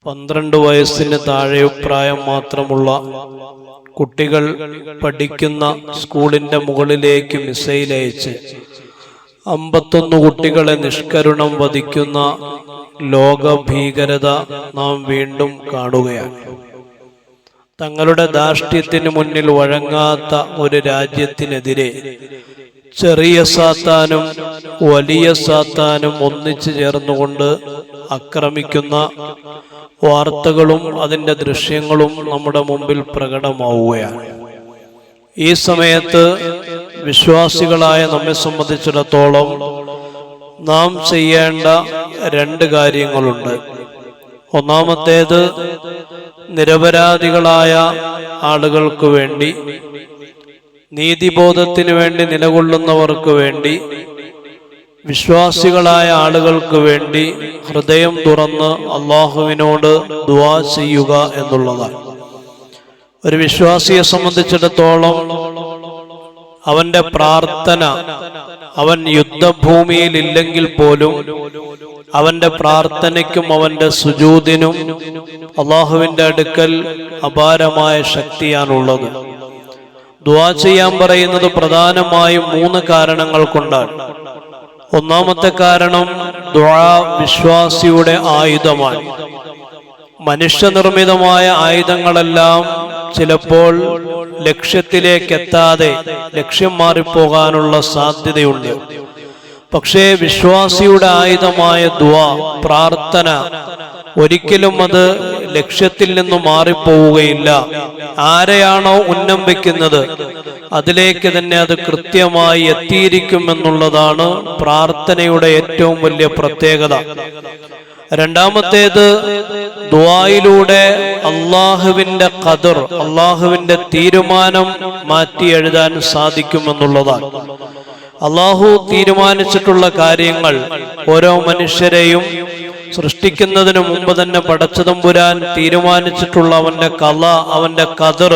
12 വയസ്സിന് താഴെ പ്രായം മാത്രമുള്ള കുട്ടികൾ പഠിക്കുന്ന സ്കൂളിന്റെ മുകളിലേക്ക് മിസൈൽ അയച്ച് 51 കുട്ടികളെ നിഷ്കരുണം വധിക്കുന്ന ലോക ഭീകരത നാം വീണ്ടും കാണുകയാണ്. തങ്ങളുടെ ധാർഷ്ട്യത്തിന് മുന്നിൽ വഴങ്ങാത്ത ഒരു രാജ്യത്തിനെതിരെ ചെറിയ സാത്താനും വലിയ സാത്താനും ഒന്നിച്ചു ചേർന്നുകൊണ്ട് ആക്രമിക്കുന്ന വാർത്തകളും അതിൻ്റെ ദൃശ്യങ്ങളും നമ്മുടെ മുമ്പിൽ പ്രകടമാവുകയാണ്. ഈ സമയത്ത് വിശ്വാസികളായ നമ്മെ സംബന്ധിച്ചിടത്തോളം നാം ചെയ്യേണ്ട 2 കാര്യങ്ങളുണ്ട്. ഒന്നാമത്തേത്, നിരപരാധികളായ ആളുകൾക്ക് വേണ്ടി, നീതിബോധത്തിന് വേണ്ടി നിലകൊള്ളുന്നവർക്ക് വേണ്ടി, വിശ്വാസികളായ ആളുകൾക്ക് വേണ്ടി ഹൃദയം തുറന്ന് അള്ളാഹുവിനോട് ദുആ ചെയ്യുക എന്നുള്ളതാണ്. ഒരു വിശ്വാസിയെ സംബന്ധിച്ചിടത്തോളം അവന്റെ പ്രാർത്ഥന, അവൻ യുദ്ധഭൂമിയിൽ ഇല്ലെങ്കിൽ പോലും അവന്റെ പ്രാർത്ഥനയ്ക്കും അവന്റെ സുജൂദിനും അള്ളാഹുവിന്റെ അടുക്കൽ അപാരമായ ശക്തിയാണുള്ളത്. ദുആ ചെയ്യാൻ പറയുന്നത് പ്രധാനമായും 3 കാരണങ്ങൾ കൊണ്ടാണ്. ഒന്നാമത്തെ കാരണം, ദുആ വിശ്വാസിയുടെ ആയുധമാണ്. മനുഷ്യനിർമ്മിതമായ ആയുധങ്ങളെല്ലാം ചിലപ്പോൾ ലക്ഷ്യത്തിലേക്കെത്താതെ ലക്ഷ്യം മാറിപ്പോകാനുള്ള സാധ്യതയുണ്ട്. പക്ഷേ വിശ്വാസിയുടെ ആയുധമായ ദുആ, പ്രാർത്ഥന, ഒരിക്കലും അത് ലക്ഷ്യത്തിൽ നിന്നും മാറിപ്പോവുകയില്ല. ആരെയാണോ ഉന്നം വെക്കുന്നത് അതിലേക്ക് തന്നെ അത് കൃത്യമായി എത്തിയിരിക്കുമെന്നുള്ളതാണ് പ്രാർത്ഥനയുടെ ഏറ്റവും വലിയ പ്രത്യേകത. രണ്ടാമത്തേത്, ദുആയിലൂടെ അള്ളാഹുവിന്റെ ഖദർ, അള്ളാഹുവിന്റെ തീരുമാനം മാറ്റി എഴുതാൻ സാധിക്കുമെന്നുള്ളതാണ്. അള്ളാഹു തീരുമാനിച്ചിട്ടുള്ള കാര്യങ്ങൾ ഓരോ മനുഷ്യരെയും സൃഷ്ടിക്കുന്നതിന് മുമ്പ് തന്നെ പടച്ചതമ്പുരാൻ തീരുമാനിച്ചിട്ടുള്ള അവന്റെ കല, അവന്റെ ഖദർ,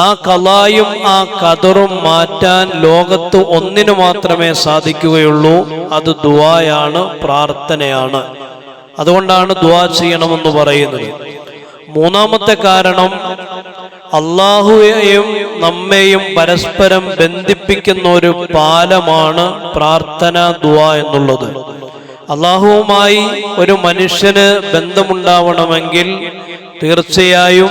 ആ കലായും ആ ഖദറും മാറ്റാൻ ലോകത്ത് ഒന്നിനു മാത്രമേ സാധിക്കുകയുള്ളൂ. അത് ദുആയാണ്, പ്രാർത്ഥനയാണ്. അതുകൊണ്ടാണ് ദുആ ചെയ്യണമെന്ന് പറയുന്നത്. മൂന്നാമത്തെ കാരണം, അള്ളാഹുവേയും നമ്മെയും പരസ്പരം ബന്ധിപ്പിക്കുന്ന ഒരു പാലമാണ് പ്രാർത്ഥന, ദുആ എന്നുള്ളത്. അള്ളാഹുവുമായി ഒരു മനുഷ്യന് ബന്ധമുണ്ടാവണമെങ്കിൽ തീർച്ചയായും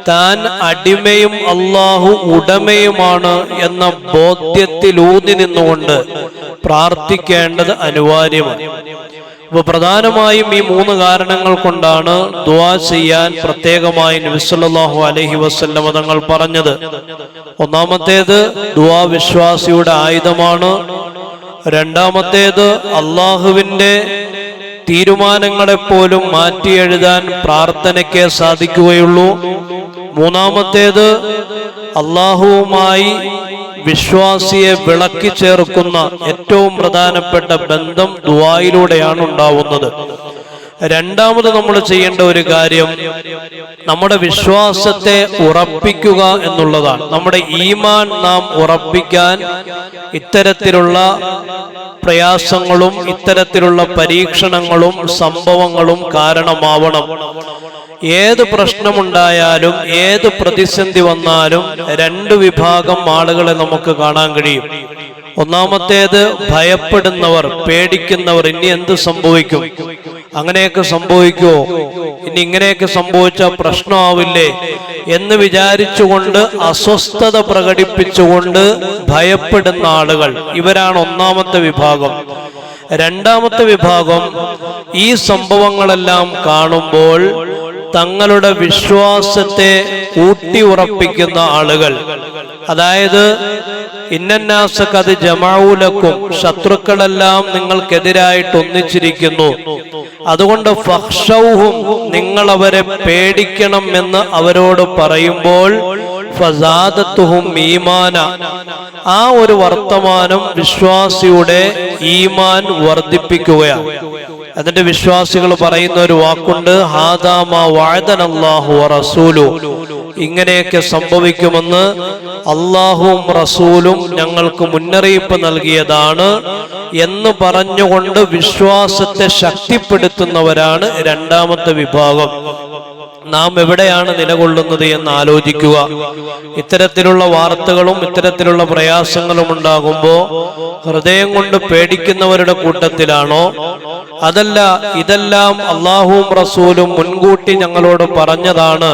താൻ അടിമയും അള്ളാഹു ഉടമയുമാണ് എന്ന ബോധ്യത്തിലൂന്നി നിന്നുകൊണ്ട് പ്രാർത്ഥിക്കേണ്ടത് അനിവാര്യമാണ്. അപ്പോൾ പ്രധാനമായും ഈ 3 കാരണങ്ങൾ കൊണ്ടാണ് ദുആ ചെയ്യാൻ പ്രത്യേകമായി നബി സല്ലല്ലാഹു അലൈഹി വസല്ലം തങ്ങൾ പറഞ്ഞത്. ഒന്നാമത്തേത്, ദുആ വിശ്വാസിയുടെ ആയുധമാണ്. രണ്ടാമത്തേത്, അള്ളാഹുവിന്റെ തീരുമാനങ്ങളെപ്പോലും മാറ്റി എഴുതാൻ പ്രാർത്ഥനയ്ക്കേ സാധിക്കുകയുള്ളൂ. മൂന്നാമത്തേത്, അള്ളാഹുവുമായി വിശ്വാസിയെ വിളക്കി ചേർക്കുന്ന ഏറ്റവും പ്രധാനപ്പെട്ട ബന്ധം ദുആയിലൂടെയാണ് ഉണ്ടാവുന്നത്. രണ്ടാമത് നമ്മൾ ചെയ്യേണ്ട ഒരു കാര്യം, നമ്മുടെ വിശ്വാസത്തെ ഉറപ്പിക്കുക എന്നുള്ളതാണ്. നമ്മുടെ ഈമാൻ നാം ഉറപ്പിക്കാൻ ഇത്തരത്തിലുള്ള പ്രയാസങ്ങളും ഇത്തരത്തിലുള്ള പരീക്ഷണങ്ങളും സംഭവങ്ങളും കാരണമാവണം. ഏത് പ്രശ്നമുണ്ടായാലും ഏത് പ്രതിസന്ധി വന്നാലും 2 വിഭാഗം ആളുകളെ നമുക്ക് കാണാൻ കഴിയും. ഒന്നാമത്തേത്, ഭയപ്പെടുന്നവർ, പേടിക്കുന്നവർ. ഇനി എന്ത് സംഭവിക്കും, അങ്ങനെയൊക്കെ സംഭവിക്കുമോ, ഇനി ഇങ്ങനെയൊക്കെ സംഭവിച്ചാൽ പ്രശ്നമാവില്ലേ എന്ന് വിചാരിച്ചുകൊണ്ട് അസ്വസ്ഥത പ്രകടിപ്പിച്ചുകൊണ്ട് ഭയപ്പെടുന്ന ആളുകൾ, ഇവരാണ് ഒന്നാമത്തെ വിഭാഗം. രണ്ടാമത്തെ വിഭാഗം, ഈ സംഭവങ്ങളെല്ലാം കാണുമ്പോൾ തങ്ങളുടെ വിശ്വാസത്തെ ഊട്ടി ഉറപ്പിക്കുന്ന ആളുകൾ. അതായത്, ഇന്നന്നാസഖദ് ജമഊലക്കും, ശത്രുക്കളെല്ലാം നിങ്ങൾക്കെതിരായിട്ട് ഒന്നിച്ചിരിക്കുന്നു, അതുകൊണ്ട് ഫഖ്ശൗഹും, നിങ്ങൾ അവരെ പേടിക്കണം എന്ന് അവരോട് പറയുമ്പോൾ ഫസാദത്തുഹും ഈമാന, ആ ഒരു വർത്തമാനം വിശ്വാസിയുടെ ഈമാൻ വർദ്ധിപ്പിക്കുകയാണ്. അതിന്റെ വിശ്വാസികൾ പറയുന്ന ഒരു വാക്കുണ്ട്, ഹാദാ മാ വഅദനല്ലാഹു വറസൂലു, ഇങ്ങനെയൊക്കെ സംഭവിക്കുമെന്ന് അള്ളാഹുവും റസൂലും ഞങ്ങൾക്ക് മുന്നറിയിപ്പ് നൽകിയതാണ് എന്ന് പറഞ്ഞുകൊണ്ട് വിശ്വാസത്തെ ശക്തിപ്പെടുത്തുന്നവരാണ് രണ്ടാമത്തെ വിഭാഗം. നാം എവിടെയാണ് നിലകൊള്ളുന്നത് എന്ന് ആലോചിക്കുക. ഇത്തരത്തിലുള്ള വാർത്തകളും ഇത്തരത്തിലുള്ള പ്രയാസങ്ങളും ഉണ്ടാകുമ്പോൾ ഹൃദയം കൊണ്ട് പേടിക്കുന്നവരുടെ കൂട്ടത്തിലാണോ, അതല്ല ഇതെല്ലാം അള്ളാഹുവും റസൂലും മുൻകൂട്ടി ഞങ്ങളോട് പറഞ്ഞതാണ്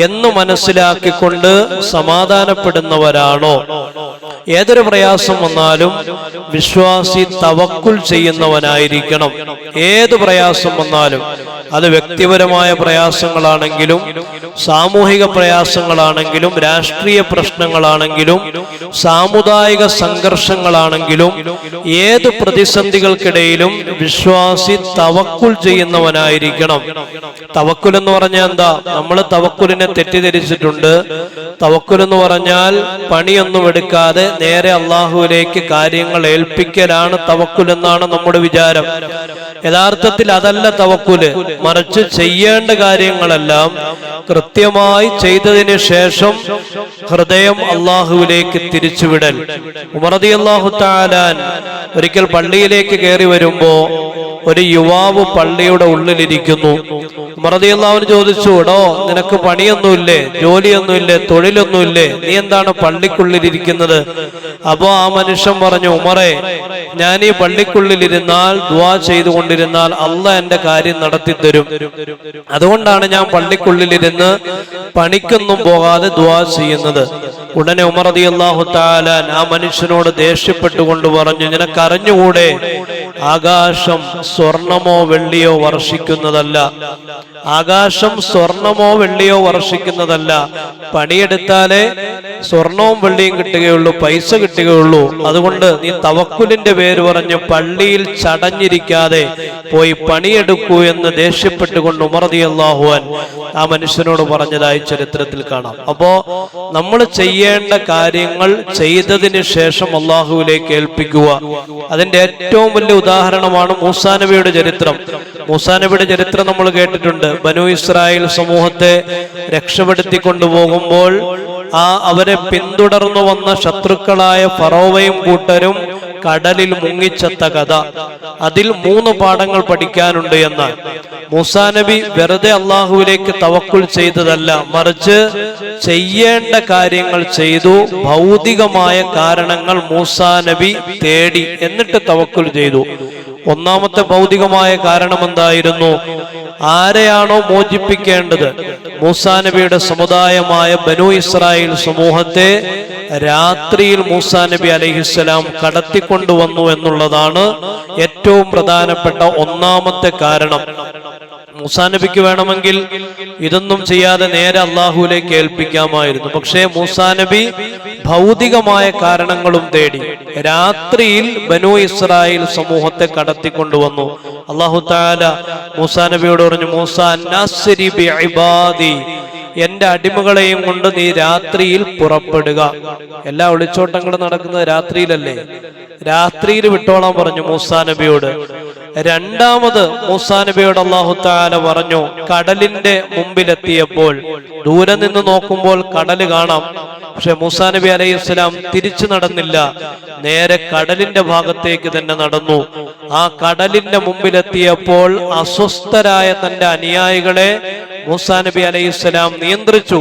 എന്ന് മനസ്സിലാക്കിക്കൊണ്ട് സമാധാനപ്പെടുന്നവരാണോ? ഏതൊരു പ്രയാസം വന്നാലും വിശ്വാസി തവക്കുൽ ചെയ്യുന്നവനായിരിക്കണം. ഏത് പ്രയാസം വന്നാലും, അത് വ്യക്തിപരമായ പ്രയാസങ്ങളാണെങ്കിലും സാമൂഹിക പ്രയാസങ്ങളാണെങ്കിലും രാഷ്ട്രീയ പ്രശ്നങ്ങളാണെങ്കിലും സാമുദായിക സംഘർഷങ്ങളാണെങ്കിലും ഏത് പ്രതിസന്ധികൾക്കിടയിലും വിശ്വാസി തവക്കുൽ ചെയ്യുന്നവനായിരിക്കണം. തവക്കുൽ എന്ന് പറഞ്ഞാൽ എന്താ? നമ്മൾ തവക്കുലിനെ തെറ്റിദ്ധരിച്ചിട്ടുണ്ട്. തവക്കുൽ എന്ന് പറഞ്ഞാൽ പണിയൊന്നും എടുക്കാതെ നേരെ അള്ളാഹുവിലേക്ക് കാര്യങ്ങൾ ഏൽപ്പിക്കലാണ് തവക്കുൽ എന്നാണ് നമ്മുടെ വിചാരം. യഥാർത്ഥത്തിൽ അതല്ല തവക്കുല്. മറിച്ച് ചെയ്യേണ്ട കാര്യങ്ങളെല്ലാം കൃത്യമായി ചെയ്തതിന് ശേഷം ഹൃദയം അള്ളാഹുവിലേക്ക് തിരിച്ചുവിടൽ. ഉമർ റളിയല്ലാഹു തആല ഒരിക്കൽ പള്ളിയിലേക്ക് കയറി വരുമ്പോ ഒരു യുവാവ് പള്ളിയുടെ ഉള്ളിലിരിക്കുന്നു. ഉമർ റളിയല്ലാഹു അൻഹു ചോദിച്ചു, എടോ നിനക്ക് പണിയൊന്നുമില്ലേ, ജോലിയൊന്നുമില്ലേ, തൊഴിലൊന്നുമില്ലേ, നീ എന്താണ് പള്ളിക്കുള്ളിലിരിക്കുന്നത്? അപ്പോ ആ മനുഷ്യൻ പറഞ്ഞു, ഉമറേ, ഞാൻ ഈ പള്ളിക്കുള്ളിലിരുന്നാൽ ദുആ ചെയ്തുകൊണ്ടിരുന്നാൽ അള്ളാഹ് എന്റെ കാര്യം നടത്തി തരും. അതുകൊണ്ടാണ് ഞാൻ പള്ളിക്കുള്ളിലിരുന്ന് പണിക്കൊന്നും പോകാതെ ദുആ ചെയ്യുന്നത്. ഉടനെ ഉമർ റളിയല്ലാഹു തആല ആ മനുഷ്യനോട് ദേഷ്യപ്പെട്ടുകൊണ്ട് പറഞ്ഞു, നിനക്കറിഞ്ഞുകൂടെ ആകാശം സ്വർണമോ വെള്ളിയോ വർഷിക്കുന്നതല്ല. ആകാശം സ്വർണമോ വെള്ളിയോ വർഷിക്കുന്നതല്ല. പണിയെടുത്താലേ സ്വർണവും വെള്ളിയും കിട്ടുകയുള്ളൂ, പൈസ കിട്ടുകയുള്ളൂ. അതുകൊണ്ട് നീ തവക്കുലിന്റെ പേര് പറഞ്ഞ് പള്ളിയിൽ ചടഞ്ഞിരിക്കാതെ പോയി പണിയെടുക്കൂ എന്ന് ദേഷ്യപ്പെട്ടുകൊണ്ട് ഉമർ റളിയല്ലാഹു അൻഹു ആ മനുഷ്യനോട് പറഞ്ഞതായി ചരിത്രത്തിൽ കാണാം. അപ്പോ നമ്മൾ ചെയ്യേണ്ട കാര്യങ്ങൾ ചെയ്തതിന് ശേഷം അള്ളാഹുവിലേക്ക് ഏൽപ്പിക്കുക. അതിന്റെ ഏറ്റവും വലിയ ഉദാഹരണമാണ് മൂസാ നബിയുടെ ചരിത്രം. മൂസാ നബിയുടെ ചരിത്രം നമ്മൾ കേട്ടിട്ടുണ്ട്. ബനൂ ഇസ്രായേൽ സമൂഹത്തെ രക്ഷപ്പെടുത്തി കൊണ്ടുപോകുമ്പോൾ അവരെ പിന്തുടർന്നു വന്ന ശത്രുക്കളായ ഫറോവയും കൂട്ടരും കടലിൽ മുങ്ങിച്ചത്ത കഥ. അതിൽ 3 പാഠങ്ങൾ പഠിക്കാനുണ്ട്. എന്നാൽ മൂസാ നബി വെറുതെ അള്ളാഹുവിലേക്ക് തവക്കുൽ ചെയ്തതല്ല, മറിച്ച് ചെയ്യേണ്ട കാര്യങ്ങൾ ചെയ്തു. ഭൗതികമായ കാരണങ്ങൾ മൂസാ നബി തേടി, എന്നിട്ട് തവക്കുൽ ചെയ്തു. ഒന്നാമത്തെ ഭൗതികമായ കാരണം എന്തായിരുന്നു? ആരെയാണോ മോചിപ്പിക്കേണ്ടത്, മൂസാ നബിയുടെ സമുദായമായ ബനൂ ഇസ്രായേൽ സമൂഹത്തെ രാത്രിയിൽ മൂസാ നബി അലൈഹിസ്സലാം കടത്തിക്കൊണ്ടുവന്നു എന്നുള്ളതാണ് ഏറ്റവും പ്രധാനപ്പെട്ട ഒന്നാമത്തെ കാരണം. മൂസാ നബിക്ക് വേണമെങ്കിൽ ഇതൊന്നും ചെയ്യാതെ നേരെ അള്ളാഹുവിലേക്ക് ഏൽപ്പിക്കാമായിരുന്നു. പക്ഷേ മൂസാ നബി ഭൗതികമായ കാരണങ്ങളും തേടി രാത്രിയിൽ ബനൂ ഇസ്രായേൽ സമൂഹത്തെ കടത്തിക്കൊണ്ടുവന്നു. അല്ലാഹു തആല മൂസാ നബിയോട് പറഞ്ഞു, മൂസാ അന്നാസിരി ബിഇബാദി, എന്റെ അടിമകളെയും കൊണ്ട് നീ രാത്രിയിൽ പുറപ്പെടുക. എല്ലാ ഒളിച്ചോട്ടങ്ങളും നടക്കുന്നത് രാത്രിയിലല്ലേ? രാത്രിയിൽ വിട്ടോളാൻ പറഞ്ഞു മൂസാ നബിയോട്. രണ്ടാമത് മൂസാ നബിയോട് അല്ലാഹു തആല പറഞ്ഞു, കടലിന്റെ മുമ്പിലെത്തിയപ്പോൾ ദൂരെ നിന്ന് നോക്കുമ്പോൾ കടല് കാണാം. പക്ഷെ മൂസാ നബി അലൈഹിസ്സലാം തിരിച്ചു നടന്നില്ല, നേരെ കടലിന്റെ ഭാഗത്തേക്ക് തന്നെ നടന്നു. ആ കടലിന്റെ മുമ്പിലെത്തിയപ്പോൾ അസ്വസ്ഥരായ തന്റെ അനുയായികളെ മൂസാ നബി അലൈഹിസ്സലാം നിയന്ത്രിച്ചു.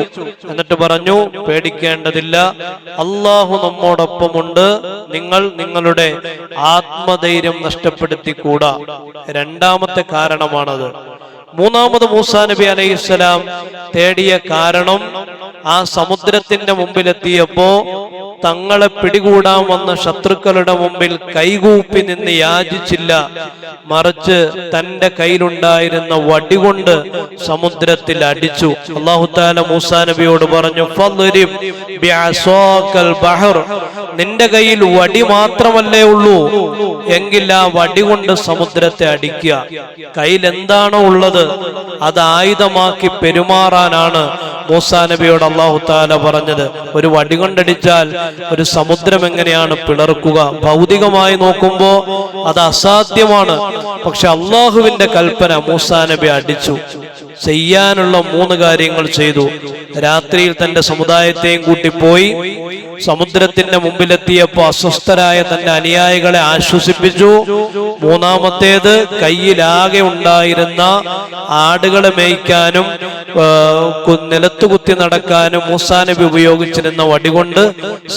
എന്നിട്ട് പറഞ്ഞു, പേടിക്കേണ്ടതില്ല, അള്ളാഹു നമ്മോടൊപ്പമുണ്ട്, നിങ്ങൾ നിങ്ങളുടെ ആത്മധൈര്യം നഷ്ടപ്പെടുത്തിക്കൂടാ. രണ്ടാമത്തെ കാരണമാണത്. മൂന്നാമത് മൂസാ നബി അലൈഹിസ്സലാം തേടിയ കാരണം, ആ സമുദ്രത്തിന്റെ മുമ്പിലെത്തിയപ്പോ തങ്ങളെ പിടികൂടാൻ വന്ന ശത്രുക്കളുടെ മുമ്പിൽ കൈകൂപ്പി നിന്ന് യാചിച്ചില്ല, മറിച്ച് തന്റെ കയ്യിലുണ്ടായിരുന്ന വടികൊണ്ട് സമുദ്രത്തിൽ അടിച്ചു. അല്ലാഹു തആല മൂസാ നബിയോട് പറഞ്ഞു, ഫദ്രിബ് ബിഅസാകൽ ബഹർ, നിന്റെ കയ്യിൽ വടി മാത്രമല്ലേ ഉള്ളൂ, എങ്കിൽ ആ വടി കൊണ്ട് സമുദ്രത്തെ അടിക്കുക. കയ്യിൽ എന്താണോ ഉള്ളത് അത് ആയുധമാക്കി പെരുമാറാനാണ് മൂസാ നബിയോട് അല്ലാഹു തആല പറഞ്ഞത്. ഒരു വടി കൊണ്ടടിച്ചാൽ ഒരു സമുദ്രം എങ്ങനെയാണ് പിളർക്കുക? ഭൗതികമായി നോക്കുമ്പോ അത് അസാധ്യമാണ്. പക്ഷെ അള്ളാഹുവിന്റെ കൽപ്പന, മൂസാ നബി അടിച്ചു. ചെയ്യാനുള്ള 3 കാര്യങ്ങൾ ചെയ്തു. രാത്രിയിൽ തന്റെ സമുദായത്തെയും കൂട്ടി പോയി സമുദ്രത്തിന്റെ മുമ്പിലെത്തിയപ്പോൾ അസ്വസ്ഥരായ തന്റെ അനുയായികളെ ആശ്വസിപ്പിച്ചു. മൂന്നാമത്തേത് കയ്യിലാകെ ഉണ്ടായിരുന്ന ആടുകളെ മേയ്ക്കാനും നിലത്തു കുത്തി നടക്കാനും മൂസാ നബി ഉപയോഗിച്ചിരുന്ന വടികൊണ്ട്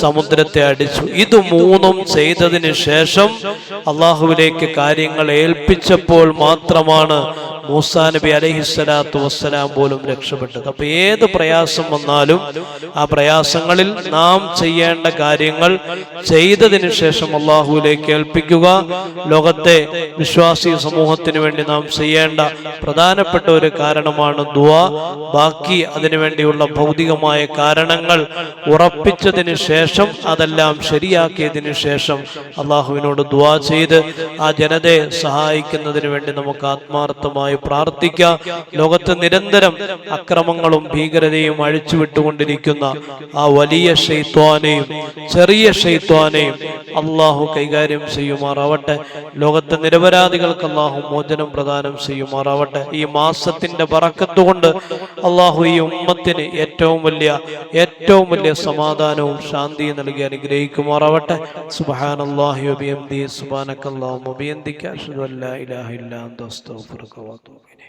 സമുദ്രത്തെ അടിച്ചു. ഇത് മൂന്നും ചെയ്തതിന് ശേഷം അള്ളാഹുവിലേക്ക് കാര്യങ്ങൾ ഏൽപ്പിച്ചപ്പോൾ മാത്രമാണ് മൂസാ നബി അലൈഹിസ്സലാത്തു വസ്സലാം പോലും രക്ഷപ്പെട്ടത്. അപ്പൊ ഏത് പ്രയാസം വന്നാലും ആ പ്രയാസങ്ങളിൽ നാം ചെയ്യേണ്ട കാര്യങ്ങൾ ചെയ്തതിനു ശേഷം അള്ളാഹുവിലേക്ക് ഏൽപ്പിക്കുക. ലോകത്തെ വിശ്വാസി സമൂഹത്തിന് വേണ്ടി നാം ചെയ്യേണ്ട പ്രധാനപ്പെട്ട ഒരു കാരണമാണ് ദുആ. ബാക്കി അതിനുവേണ്ടിയുള്ള ഭൗതികമായ കാരണങ്ങൾ ഉറപ്പിച്ചതിന് ശേഷം അതെല്ലാം ശരിയാക്കിയതിനു ശേഷം അള്ളാഹുവിനോട് ദുആ ചെയ്ത് ആ ജനതയെ സഹായിക്കുന്നതിന് വേണ്ടി നമുക്ക് ആത്മാർത്ഥമായി പ്രാർത്ഥിക്കാം. ലോകത്ത് നിരന്തരം അക്രമങ്ങളും ഭീകരതയും അഴിച്ചുവിട്ടുകൊണ്ടിരിക്കുന്ന ആ വലിയ ശൈത്വാനെയും ചെറിയ ശൈത്വാനെയും അള്ളാഹു കൈകാര്യം ചെയ്യുമാറാവട്ടെ. ലോകത്തെ നിരപരാധികൾക്ക് അള്ളാഹു മോചനം പ്രദാനം ചെയ്യുമാറാവട്ടെ. ഈ മാസത്തിന്റെ ബറക്കത്ത് കൊണ്ട് അള്ളാഹു ഈ ഉമ്മത്തിന് ഏറ്റവും വലിയ സമാധാനവും ശാന്തിയും നൽകി അനുഗ്രഹിക്കുമാറാവട്ടെ. സുബ്ഹാനല്ലാഹി വബിഹംദിഹി സുബ്ഹാനക്കല്ലാഹുമ്മ വബിഹംദിക അശ്ഹദു അല്ലാ ഇലാഹ ഇല്ലാ അൻത അസ്തഗ്ഫിറുക വ അത്തൂബു ഇലൈക്.